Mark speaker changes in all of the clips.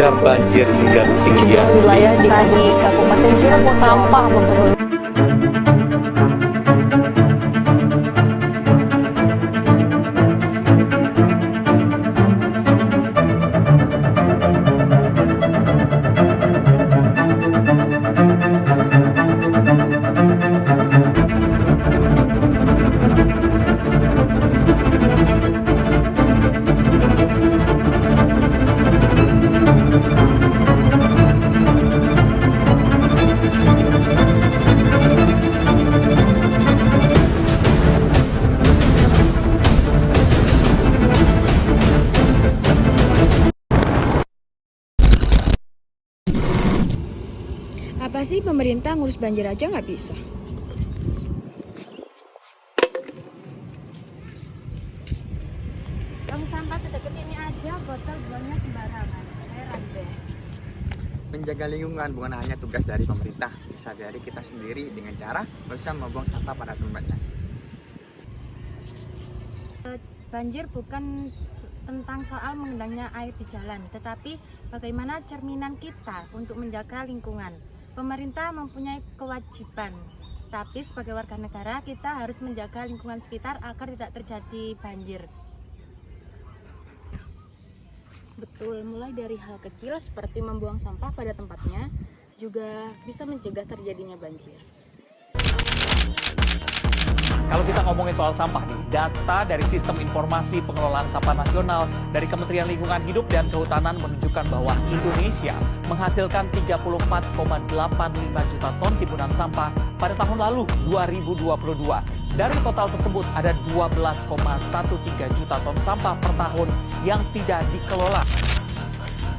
Speaker 1: Ada banjir hingga ketinggian
Speaker 2: wilayah di Kabupaten Cirebon sampah memperoleh.
Speaker 3: Apa sih pemerintah ngurus banjir aja nggak bisa?
Speaker 4: Tong sampah sedekat ini aja botol buangnya sembarangan. Heran deh.
Speaker 5: Menjaga lingkungan bukan hanya tugas dari pemerintah, bisa dari kita sendiri dengan cara bisa membuang sampah pada tempatnya.
Speaker 4: Banjir bukan tentang soal mengendangnya air di jalan, tetapi bagaimana cerminan kita untuk menjaga lingkungan. Pemerintah mempunyai kewajiban, tapi sebagai warga negara kita harus menjaga lingkungan sekitar agar tidak terjadi banjir.
Speaker 3: Betul, mulai dari hal kecil seperti membuang sampah pada tempatnya juga bisa mencegah terjadinya banjir.
Speaker 6: Kalau kita ngomongin soal sampah nih, data dari Sistem Informasi Pengelolaan Sampah Nasional dari Kementerian Lingkungan Hidup dan Kehutanan menunjukkan bahwa Indonesia menghasilkan 34,85 juta ton timbunan sampah pada tahun lalu 2022. Dari total tersebut ada 12,13 juta ton sampah per tahun yang tidak dikelola.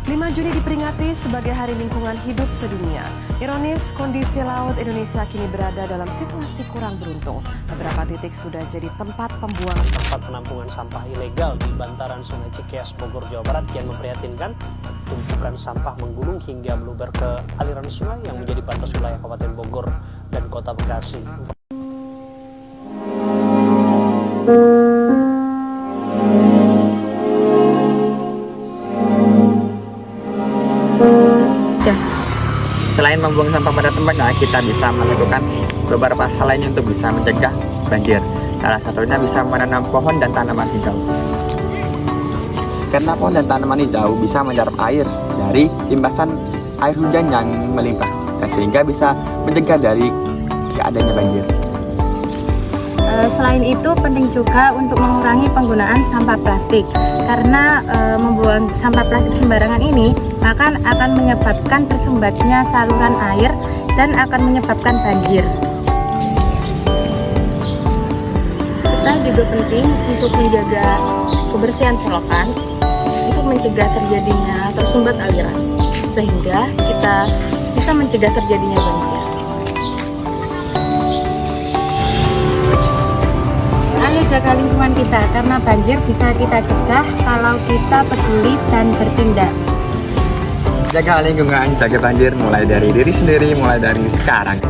Speaker 7: 5 Juni diperingati sebagai Hari Lingkungan Hidup Sedunia. Ironis, kondisi laut Indonesia kini berada dalam situasi kurang beruntung. Beberapa titik sudah jadi tempat pembuangan.
Speaker 8: Tempat penampungan sampah ilegal di bantaran Sungai Cikeas, Bogor, Jawa Barat yang memprihatinkan. Tumpukan sampah menggulung hingga meluber ke aliran sungai yang menjadi batas wilayah Kabupaten Bogor dan Kota Bekasi.
Speaker 5: Selain membuang sampah pada tempatnya, kita bisa melakukan beberapa hal lainnya untuk bisa mencegah banjir. Salah satunya bisa menanam pohon dan tanaman hijau. Karena pohon dan tanaman hijau bisa menyerap air dari imbasan air hujan yang melimpah, dan sehingga bisa mencegah dari keadaannya banjir.
Speaker 4: Selain itu penting juga untuk mengurangi penggunaan sampah plastik, karena membuang sampah plastik sembarangan ini akan menyebabkan tersumbatnya saluran air dan akan menyebabkan banjir.
Speaker 3: Kita juga penting untuk menjaga kebersihan selokan untuk mencegah terjadinya tersumbat aliran, sehingga kita bisa mencegah terjadinya banjir.
Speaker 4: Ayo jaga lingkungan kita, karena banjir bisa kita cegah kalau kita peduli dan bertindak.
Speaker 5: Jaga lingkungan, jaga banjir mulai dari diri sendiri, mulai dari sekarang.